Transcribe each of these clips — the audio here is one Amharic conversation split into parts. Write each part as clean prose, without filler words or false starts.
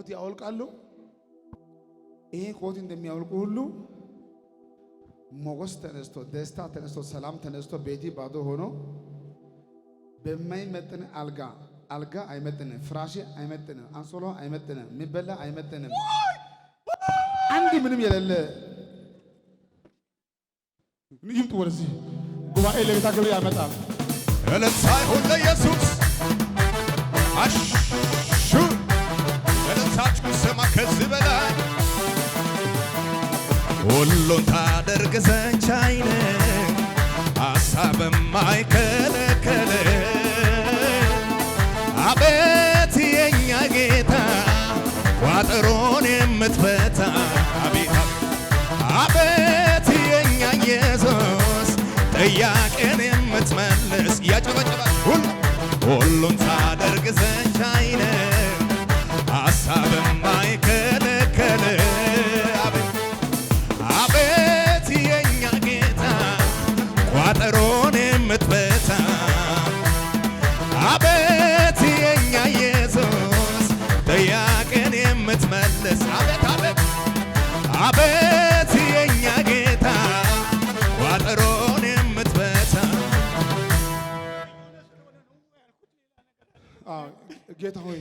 ኮት ያወልቃሉ ይሄ ኮት እንደሚያወልቁ ሁሉ ሞገስ ተነስቶ ደስታ ተነስቶ ሰላም ተነስቶ ቤቲ ባዶ ሆኖ በማይመጥን አልጋ አይመጥንም ፍራሽ አይመጥንም አንሶላ አይመጥንም የሚበላ አይመጥንም አንድ ምንም የሌለ ይምጡ ወደዚህ ጉባኤ ለጌታ ክብር ያመጣል እልልታ ይሁን ለኢየሱስ አሹ እልልታችሁ ስማ ከዚህ በላይ ሁሉን ታደርግ ዘንድ ቻይ ነህ ሐሳብ የማይከለክል አቤት የኛ ጌታ ቋጠሮን የምትፈታ አቤት አቤት የኛ ኢየሱስ ጥያቄን የምትመልስ ያጨበጨባል ሁሉን ታደርግ ዘንድ ቻይ ነህ ሐሳብ የማይከለክል አቤት የኛ ጌታ ቋጠሮን የምትፈታ አቤት የኛ ኢየሱስ ጥያቄን የምትመልስ አቤት አቤት አቤት የኛ ጌታ ቋጠሮን የምትፈታ ጌታ ሆይ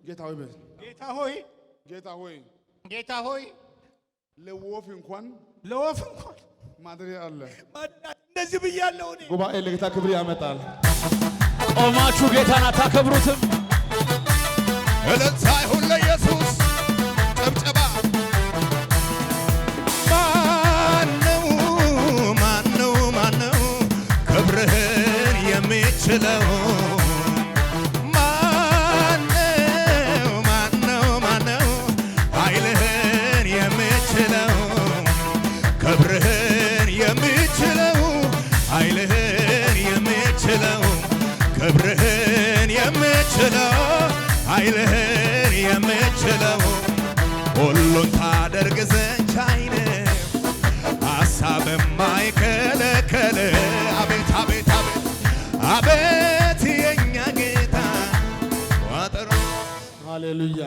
ጌታ ሆይ ጌታ ሆይ ጌታ ሆይ ጌታ ሆይ ለወፍ እንኳን ማድሪያ አለ እንደዚህ ብያለሁ እኔ ጉባኤ ለጌታ ክብር ያመጣል ቆማችሁ ጌታን አታከብሩትም እልልታ ይሁን ለኢየሱስ ጭብጨባ ማነው ክብርህን የሚችለው ማነው ኃይልህን የሚችለው ክብርህን የሚችለው ኃይልህን የሚችለው ክብርህን የሚችለው ኃይልህን የሚችለው ሁሉን ታደርግ ዘንድ ቻይ ነህ ሐሳብ የማይከለክል አቤት አቤት አቤት አቤት የኛ ጌታ ቋጠሮ ሃሌሉያ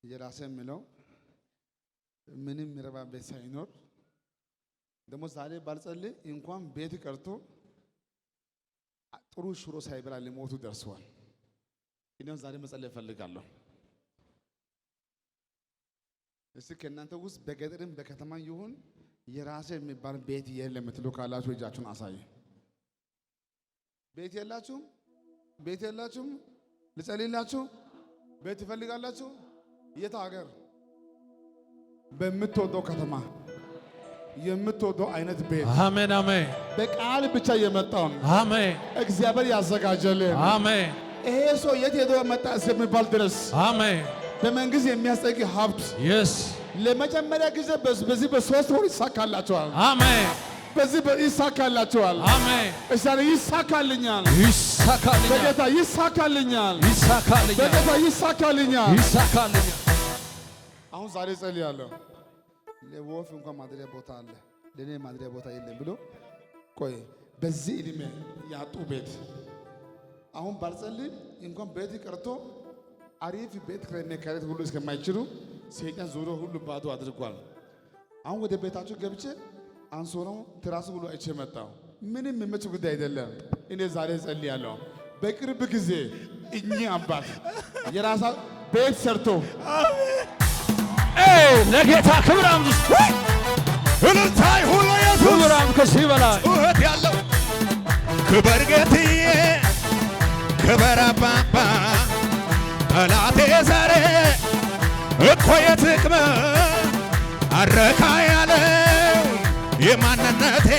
የራሴ የምለው ምንም የሚረባ ቤት ሳይኖር ደግሞ ዛሬ ባልጸልይ እንኳን ቤት ቀርቶ ጥሩ ሽሮ ሳይበላ ሊሞቱ ደርሰዋል። እኔም ዛሬ መጸለይ እፈልጋለሁ። እስኪ ከእናንተ ውስጥ በገጠርም በከተማ ይሁን የራሴ የሚባል ቤት የለም የምትሉ ካላችሁ እጃችሁን አሳዩ። ቤት የላችሁም? ቤት የላችሁም? ልጸልይላችሁ? ቤት ትፈልጋላችሁ? የት ሀገር? በምትወደው ከተማ የምትወደው አይነት ቤት አሜን አሜን በቃል ብቻ የመጣው አሜን እግዚአብሔር ያዘጋጀልን አሜን ይሄ ሰው የት ሄዶ መጣ እስከሚባል ድረስ አሜን በመንግስት የሚያስጠጊ ሀብት ኢየስ ለመጀመሪያ ጊዜ በዚህ በሶስት ወር ይሳካላችኋል። አሜን በዚህ ይሳካላችኋል። አሜን እሳለ ይሳካልኛል ይሳካልኛል በጌታ ይሳካልኛል ይሳካልኛል በጌታ ይሳካልኛል ይሳካልኛል አሁን ዛሬ ጸልያለሁ። ለወፍ እንኳን ማድሪያ ቦታ አለ ለኔ ማድሪያ ቦታ የለም ብሎ ቆይ በዚህ እድሜ ያጡ ቤት አሁን ባልጸልይ እንኳን ቤት ቀርቶ አሪፍ ቤት ከነከረት ሁሉ እስከማይችሉ ሰይጣን ዞሮ ሁሉ ባዶ አድርጓል። አሁን ወደ ቤታችሁ ገብቼ አንሶላው ትራሱ ሁሉ አይቼ መጣሁ። ምንም የሚመች ጉዳይ አይደለም። እኔ ዛሬ ጸልያለሁ። በቅርብ ጊዜ እኚህ አባት የራሳ ቤት ሰርቶ ለጌታ ክብር አምስት እልልታ ይሁን ለኢየሱስ ክብር ከዚህ በላይ ጩኸት ያለው ክበር ጌትዬ ክበር አባባ ጠላቴ ዛሬ እኮ የጥቅም አረካ ያለው የማንነቴ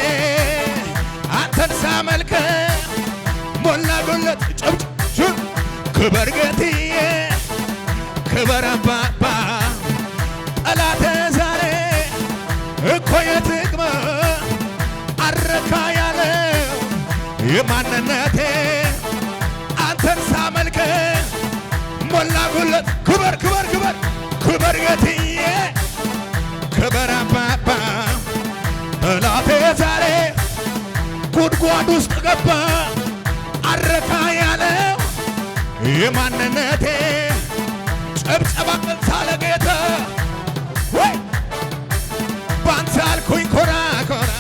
አንተን ሳመልክ ሞላ ጉለት ጭብጭብ ክበር ጌትዬ ክበር አባባ ጠላቴ ዛሬ እኮ የጥቅም አረካ ያለው የማንነቴ አንተን ሳመልክ ሞላ ጉለት ክበር ክበር ክበር ክበር ጌትዬ ክበር አባባ ጠላቴ ዛሬ ጉድጓድ ውስጥ ገባ አረካ ያለው የማንነቴ ጭብጨባ ሳለ ጌታ ወይ ባንተ አልኩኝ ኮራ ኮራ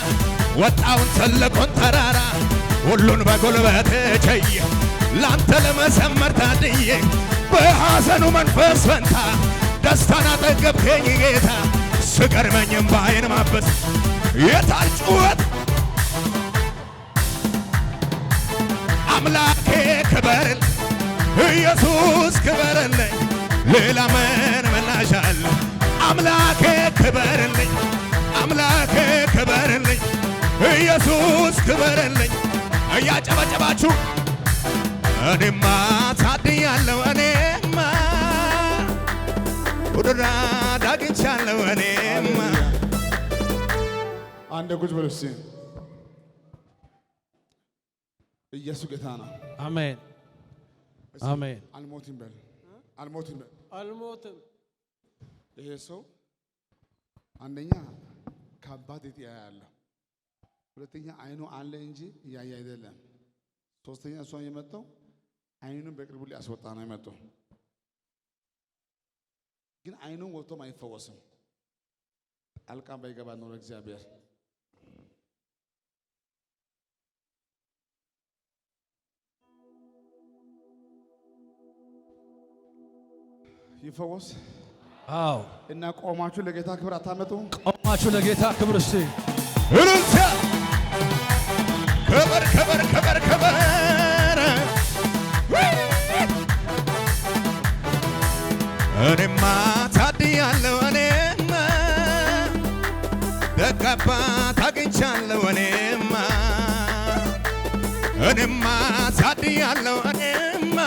ወጣውን ትልቁን ተራራ ሁሉን በጉልበቴ ችዬ ላንተ ለመዘመር ታድዬ በሐዘኑ መንፈስ ፈንታ ደስታን አጠገብከኝ ጌታ ስገርመኝም ባይን ማበስ የታል ጩኸት አምላኬ ክበርል ኢየሱስ ክበርልኝ ሌላ ምን ምላሻለ አምላኬ ክበርልኝ አምላኬ ክበርልኝ ኢየሱስ ክበርልኝ እያጨበጨባችሁ እኔማ ታድያለሁ እኔማ ውድራ ዳግቻለሁ እኔማ አንድ ቁጭ በሉ እስኪ። ኢየሱስ ጌታ ነው። አሜን አሜን። አልሞትም በል አልሞትም በል አልሞትም። ይሄ ሰው አንደኛ ከአባት እጥያ ያለው፣ ሁለተኛ አይኑ አለ እንጂ እያየ አይደለም። ሶስተኛ እሷን የመጣው አይኑን በቅርቡ ሊያስወጣ ነው የመጣው። ግን አይኑን ወጥቶም አይፈወስም። ጣልቃ ባይገባ ኖሮ እግዚአብሔር ይፈወስ። አዎ እና ቆማችሁ ለጌታ ክብር አታመጡ? ቆማችሁ ለጌታ ክብር እስቲ እልልታ ክብር ክብር ክብር ክብር እኔማ ታድያለሁ እኔማ ደግ አባት አግኝቻለሁ እኔማ ታድያለሁ እኔማ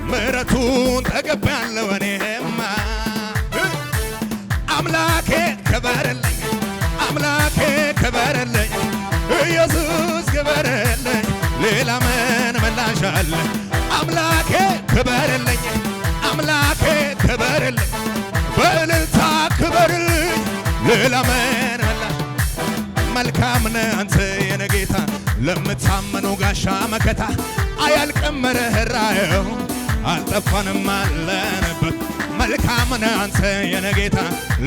ምሕረቱን ተቀበያለሁ እኔማ አምላኬ ክበርልኝ አምላኬ ክበርልኝ ኢየሱስ ክበርልኝ ሌላ ምን ምላሽ አለ አምላኬ ክበርልኝ አምላኬ ክበርልኝ በእልልታ ክበርልኝ ሌላ ምን ምላሽ መልካም ነህ አንተ የኔ ጌታ ለምታመኑ ጋሻ መከታ አያልቅም ርኅራኄው አልጠፋንም አለንበት መልካም ነህ አንተ የኔ ጌታ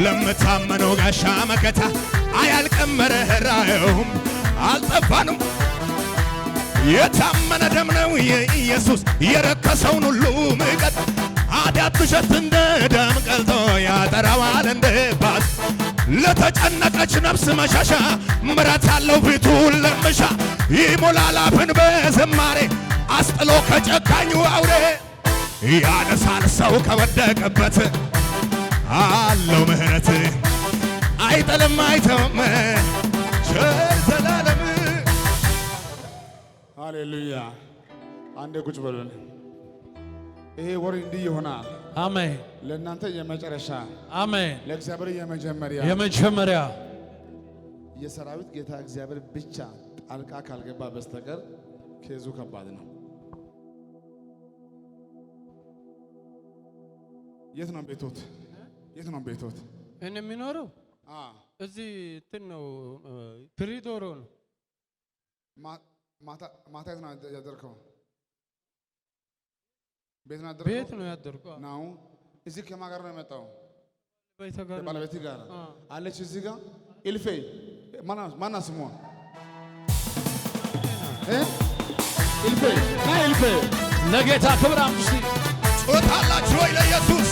ለምታመኑ ጋሻ መከታ አያልቅም ርኅራኄውም አልጠፋንም የታመነ ደም ነው የኢየሱስ የረከሰውን ሁሉ ምቀት ኃጢአት ብሸት እንደ ደም ቀልጦ ያጠራዋል እንደ ባስ ለተጨነቀች ነፍስ መሻሻ ምሕረት አለው ፊቱን ለምሻ ይሞላል አፍን በዝማሬ አስጥሎ ከጨካኙ አውሬ ያነሳል ሰው ከወደቀበት አለው ምሕረት አይጥልም አይተውም ቸር ዘላለም ሃሌሉያ። አንዴ ቁጭ በሉን። ይሄ ወር እንዲህ ይሆናል። አሜን። ለእናንተ የመጨረሻ አሜን። ለእግዚአብሔር የመጀመሪያ የመጀመሪያ የሰራዊት ጌታ እግዚአብሔር ብቻ ጣልቃ ካልገባ በስተቀር ኬዙ ከባድ ነው። የት ነው ቤቶት? የት ነው ቤቶት? እኔ የሚኖረው እዚህ እንትን ነው፣ ፕሪዶሮ ነው። ማታ የት ነው ያደርከው? ቤት ነው ያደርከው? ናው እዚህ ከማን ጋር ነው የመጣው? ቤተጋር ባለቤት ጋር አለች። እዚህ ጋር ኢልፌ ማና ስሟ ኢልፌ ና ኢልፌ ለጌታ ክብር አምስቲ ጮታላችሁ ወይ ለኢየሱስ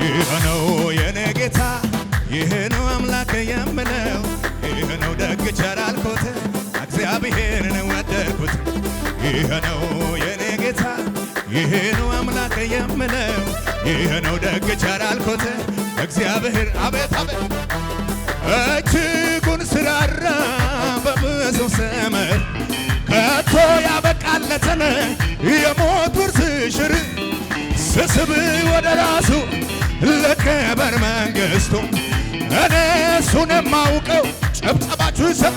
ይህ ነው የኔ ጌታ ይህ ነው አምላክ የምለው ይህ ነው ደግ ቸር አልኩት እግዚአብሔርን ወደድኩት ይህ ነው የኔ ጌታ ይህ ነው አምላክ የምለው ይህ ነው ደግ ቸር አልኩት እግዚአብሔር አቤት አቤት እጅጉን ስራራ በብዙ ዘመን ከቶ ያበቃለትን የሞት ውርስ ሽር ስስብ ወደ ራሱ ለከበር መንግሥቱ እኔ እሱን የማውቀው ጨብጨባችሁ ይሰብ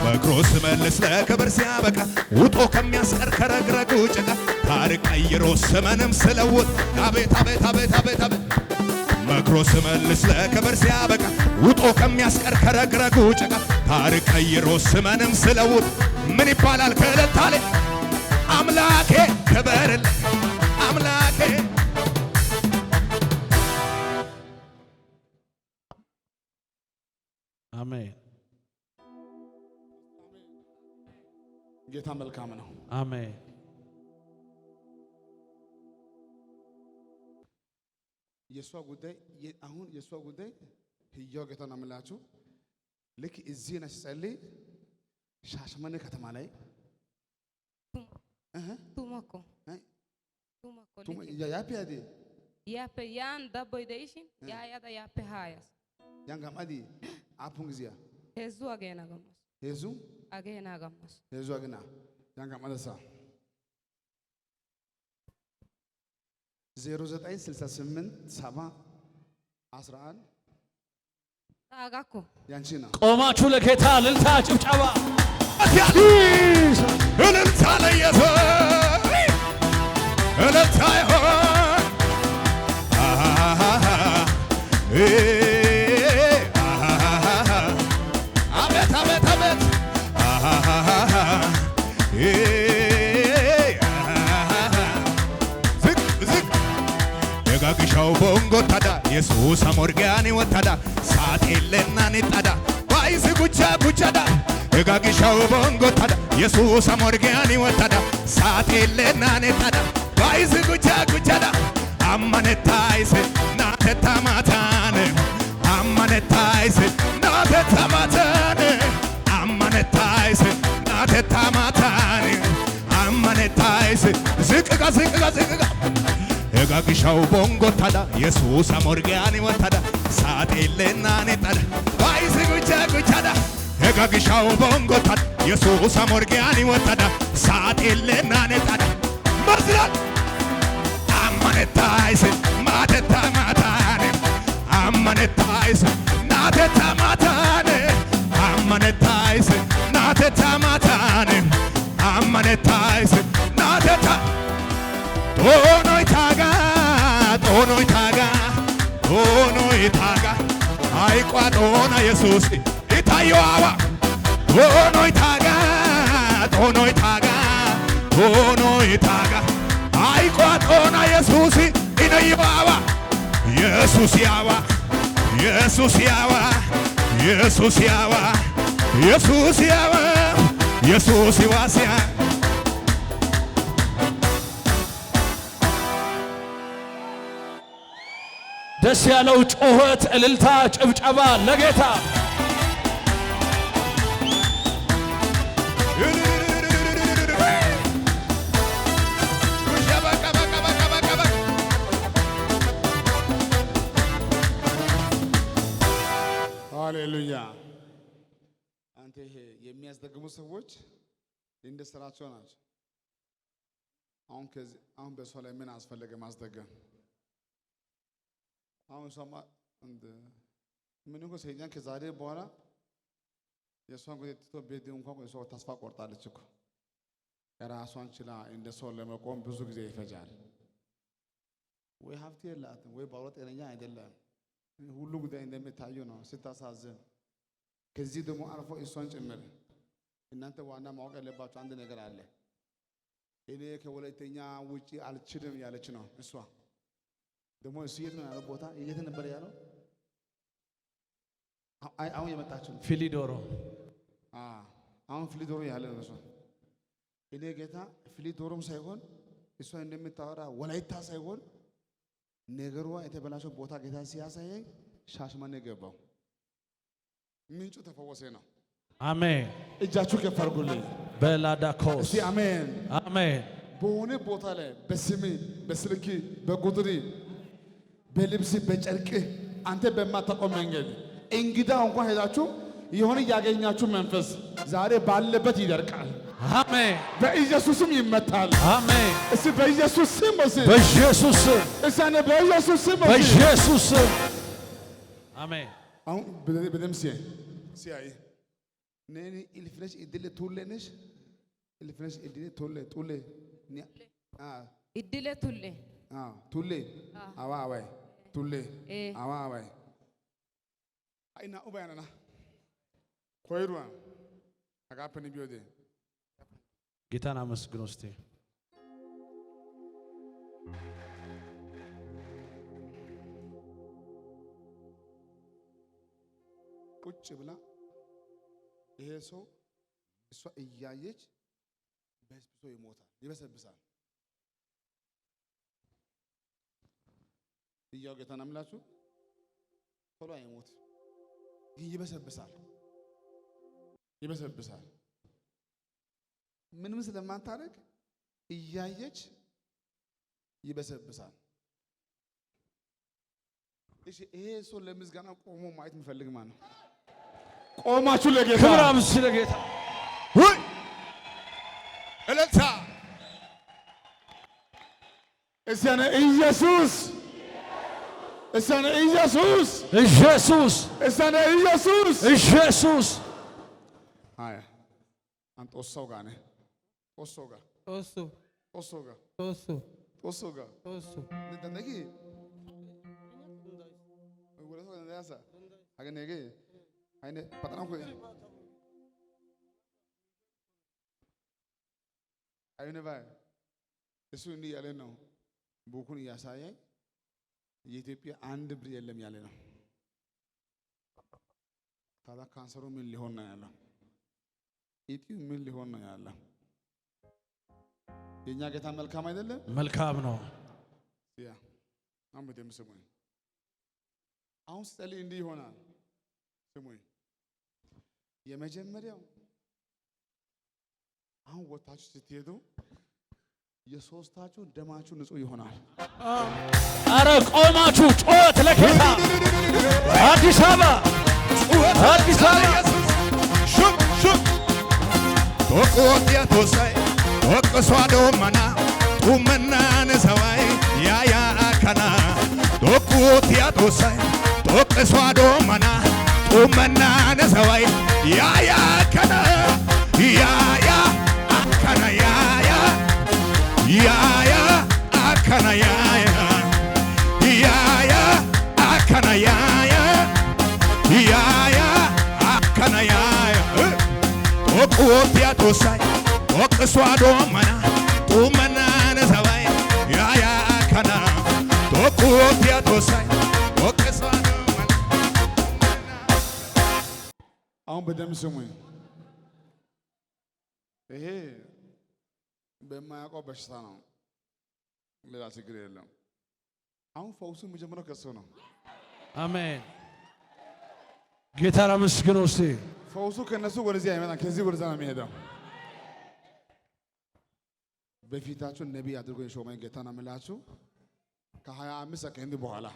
መክሮ ስመልስ ለክብር ሲያበቃ ውጦ ከሚያስቀር ከረግረጉ ጭቃ ታሪክ ቀይሮ ስመንም ስለውጥ አቤት አቤት አቤት አቤት አቤት መክሮ ስመልስ ለክብር ሲያበቃ ውጦ ከሚያስቀር ከረግረጉ ጭቃ ታሪክ ቀይሮ ስመንም ስለውጥ ምን ይባላል ከለታለ አምላኬ ክበርልኝ አምላኬ አሜን ጌታ መልካም ነው። አሜን የሷ ጉዳይ አሁን የሷ ጉዳይ ህያው ጌታ ነው የምላችሁ። ልክ እዚህ ነሽ ጸልይ ሻሸመኔ ከተማ ላይ ቱማኮ ያፒያዲ ያፔ ያን ዳቦይ ደይሽን ያያዳ ያፔ ሃያስ ያንጋማዲ አፑን ጊዜያ ሄዙ አገና ገማስ ሄዙ አገና ገማስ ሄዙ አገና ያንጋማደሳ 0968 7 11 ታጋኮ ያንቺ ነው። ቆማችሁ ለጌታ እልልታ ጭብጨባ እልልታ ለኢየሱስ እልልታ ይሆን አቤት አቤት አቤት ዝቅ ዝቅ ደጋግሻው ቦንጎ ታዳ የሱስ አሞርጋኒ ወታዳ ሳቴለና ኒጣዳ ባይስ ጉቻ ጉቻዳ ደጋግሻው ቦንጎ ታዳ የሱስ አሞርጋኒ ወታዳ ሳቴለና ኒጣዳ ባይስ ጉቻ ጉቻዳ አማነታይስ ናተታማታን አማነታይስ ናተታማታን አማነታይስ ናተታማታን አማነታይስ ዝቅጋ ዝቅጋ ዝቅጋ ደጋግሻው ቦንጎ ታዳ የሱስ አሞርጋኒ ወታዳ ሳቴለና ኒጣዳ ባይስ ጉቻ ጉቻዳ ደጋግሻው ቦንጎ ታዳ የሱስ አሞርጋኒ ወታዳ ሳቴለና ኒጣዳ መዝላል አማነታይስ ማተታማታን አማነታይስ ናተታማታን አማነታይስ ናተታማታን አማነታይስ ናተታ ጦኖይ ታጋ ጦኖይ ታጋ ጦኖይ ታጋ አይቋ ጦና ኢየሱስ ይታየዋዋ ጦኖይ ታጋ ጦኖይ ታጋ ጦኖይ ታጋ አይቋ ጦና ኢየሱስ ይነየዋዋ ኢየሱስ ያዋ ኢየሱስ ያዋ ኢየሱስ ያዋ ኢየሱስ ያዋ ኢየሱስ ይዋስያ ደስ ያለው ጩኸት እልልታ ጭብጨባ ለጌታ ሃሌሉያ። አንተ ይሄ የሚያስደግሙ ሰዎች እንደ ስራቸው ናቸው። አሁን በሷ ላይ ምን አስፈለገ ማስደገም? አሁን ሰማ ምን እኮ ሰይጣን ከዛሬ በኋላ የሷን ጉዳይ ትቶ ቤት እንኳን የሷ ተስፋ ቆርጣለች እኮ። የራሷን ችላ እንደ ሰው ለመቆም ብዙ ጊዜ ይፈጃል። ወይ ሀብት የላትም ወይ ባሏ ጤነኛ አይደለም። ሁሉ ጉዳይ እንደሚታየው ነው። ስታሳዝን ከዚህ ደግሞ አልፎ እሷን ጭምር እናንተ ዋና ማወቅ ያለባችሁ አንድ ነገር አለ። እኔ ከወላይተኛ ውጪ አልችልም ያለች ነው እሷ። ደግሞ እሱ የት ነው ያለው ቦታ? የት ነበር ያለው? አሁን የመጣችው ፊሊዶሮ አሁን ፊሊዶሮ ያለ ነው እሷ። እኔ ጌታ ፊሊዶሮም ሳይሆን እሷ እንደምታወራ ወላይታ ሳይሆን ነገሯ የተበላሸው ቦታ ጌታ ሲያሳየኝ ሻሸመኔ ገባው። ምንጩ ተፈወሰ ነው። አሜን። እጃችሁ ከፍ አድርጉልኝ። በላዳኮስ እስቲ አሜን አሜን። በሆነ ቦታ ላይ በስሜ በስልክ በቁጥሪ በልብስ በጨርቅ አንተ በማታውቀው መንገድ እንግዳ እንኳን ሄዳችሁ የሆነ ያገኛችሁ መንፈስ ዛሬ ባለበት ይደርቃል። አሜን። በኢየሱስም ይመታል። አሜን። እስቲ በኢየሱስ ስም በኢየሱስ ስም እሳነ በኢየሱስ ስም በኢየሱስ ስም አሜን። አሁን በደም ሲያይ ነኒ ኢልፍሬሽ እድል ቱለነሽ ኢልፍሬሽ እድል ቱለ እድለ ቱሌ ቱሌ አዋ አዋይ ቱሌ አዋ አዋይ አይና ኡባያና ኮይሩን አጋፕን ቢወዴ ጌታን አመስግኑ እስቲ። ቁጭ ብላ ይሄ ሰው እሷ እያየች በስብሶ ይሞታል፣ ይበሰብሳል። እያው ጌታን አምላችሁ ቶሎ አይሞት ግን ይበሰብሳል፣ ይበሰብሳል። ምንም ስለማታረግ እያየች ይበሰብሳል። እሺ ይሄ ሰው ለምስጋና ቆሞ ማየት የሚፈልግ ማን ነው? ቆማችሁ ለጌታ ክብር አምስት ለጌታ ወይ እልልታ እሰነ ኢየሱስ እሰነ ኢየሱስ ኢየሱስ እሰነ ኢየሱስ ኢየሱስ አይ አንተ ወሰው ጋር ነህ ወሰው ጋር ጦሱ ወሰው ጋር ጦሱ ወሰው ጋር ጦሱ እንደነጊ ወለሰው እንደያሳ አገነጊ አይነ በጣም ኮይ አይነ ባይ እሱ እንዲህ ያለ ነው። ቡኩን እያሳየኝ የኢትዮጵያ አንድ ብር የለም ያለ ነው። ታዲያ ካንሰሩ ምን ሊሆን ነው ያለው? ኢቲው ምን ሊሆን ነው ያለው? የኛ ጌታ መልካም አይደለም? መልካም ነው። ያ አሁን በደም ስሙኝ። አሁን ስጸልይ እንዲህ ይሆናል። ስሙኝ። የመጀመሪያው አሁን ወጣችሁ ስትሄዱ የሶስታችሁ ደማችሁ ንጹህ ይሆናል። አረ ቆማችሁ ጮት ለጌታ አዲስ አበባ አዲስ አበባ ሹክ ሹክ ቶቆቲያ ቶሳይ ቶቅሷዶ መና ጡመና ነሰዋይ ያያ አከና ቶቆቲያ ቶሳይ ቶቅሷዶ መና ጡመና ነሰዋይ ያያ አከና ያያ አከና ያያ ያያ አከና ያያ ያያ አከና ያያ ያያ አከና ያያ ቶቆቲያ ቶሳይ ቶቅሷዶ መና ጡመና ነሰዋይ ያያ አከና ቶቆቲያ ቶሳይ ቶቅሷዶ መና አሁን በደም ስሙኝ። ይሄ በማያውቀው በሽታ ነው፣ ሌላ ችግር የለም። አሁን ፈውሱ የሚጀምረው ከሱ ነው። አሜን። ጌታን አመስግኑ እስቲ። ፈውሱ ከነሱ ወደዚህ አይመጣም፣ ከዚህ ወደዛ ነው የሚሄደው። በፊታችሁ ነቢይ አድርጎ የሾመኝ ጌታን አምላችሁ ከ25 ሰከንድ በኋላ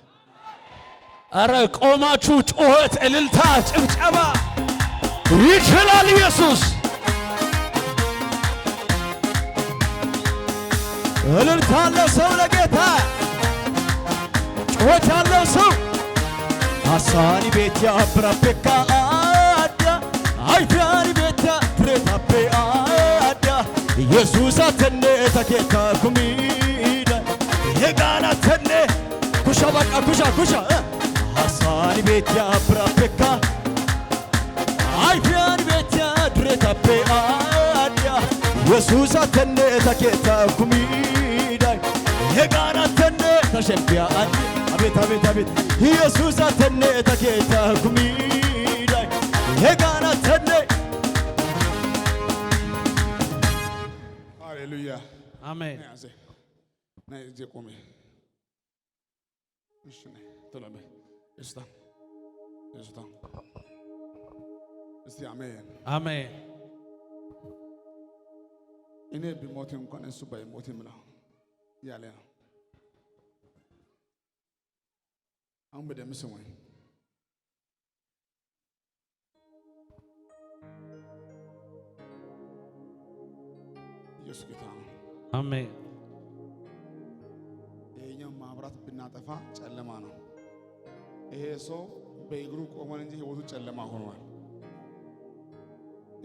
አረ ቆማችሁ ጮኸት፣ እልልታ፣ ጭብጨባ ይችላል ኢየሱስ። እልልታ ያለው ሰው ለጌታ ጮኸት ያለው ሰው አሳኒ ቤት ያብራቤካ አዳ አይፊያኒ ቤት ፍሬታቤ አዳ ኢየሱስ አተነ ተኬታ ኩሚዳ የጋና ተነ ኩሻ በቃ ኩሻ ኩሻ አሳኒ ቤት ያብራቤካ አይፊያኒ ቤት ፍሬታቤ አዳ ኢየሱስ አተነ ተኬታ ኩሚዳ የጋና ተነ ተሸቢያ አቤት አቤት አቤት ኢየሱስ አተነ ተኬታ ኩሚዳ የጋና ተነ ሃሌሉያ አሜን። ያዘ ነይ እጄ ቆሜ እሺ ነይ ቶሎ በይ እስታ እስታ እስቲ አሜን አሜን። እኔ ቢሞት እንኳን እሱ ባይሞትም ነው ያለ ነው። አሁን በደም ስሙኝ። ኢየሱስ ጌታ ነው። አሜን። ይሄኛው ማብራት ብናጠፋ ጨለማ ነው። ይሄ ሰው በእግሩ ቆመን እንጂ ህይወቱ ጨለማ ሆኗል።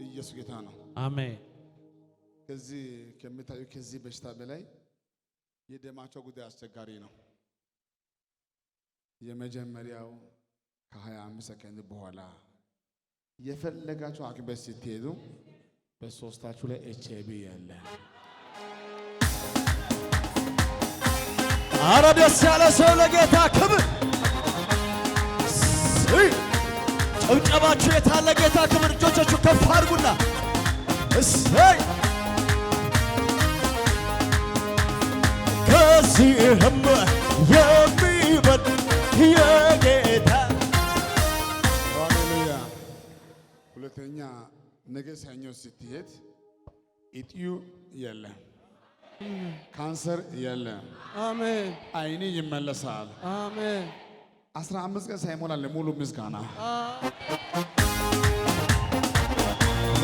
ኢየሱስ ጌታ ነው። አሜን። ከዚህ ከምታዩ ከዚህ በሽታ በላይ የደማቸው ጉዳይ አስቸጋሪ ነው። የመጀመሪያው ከ25 ሰከንድ በኋላ የፈለጋችሁ ሐኪም ቤት ስትሄዱ በሶስታችሁ ላይ ኤችአይቪ ያለ። አረ ደስ ያለ ሰው ለጌታ ክብር። ጭብጨባችሁ የታለ? ጌታ ክብር። እጆቻችሁ ከፍ አድርጉና እሰይ። ከዚህም የሚበልጥ የጌታ ሃሌሉያ። ሁለተኛ ነገ ሰኞ ስትሄድ ኢጥዩ የለም፣ ካንሰር የለም፣ አሜን አይኔ ይመለሳል። አሜን 15 ቀን ሳይሞላ ለሙሉ ምስጋና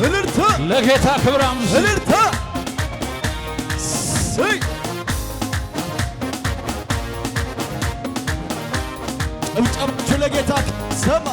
እልልታ ለጌታ ክብር አምስት እልልታ እሰይ። ጭብጨባችሁ ለጌታ ሰማ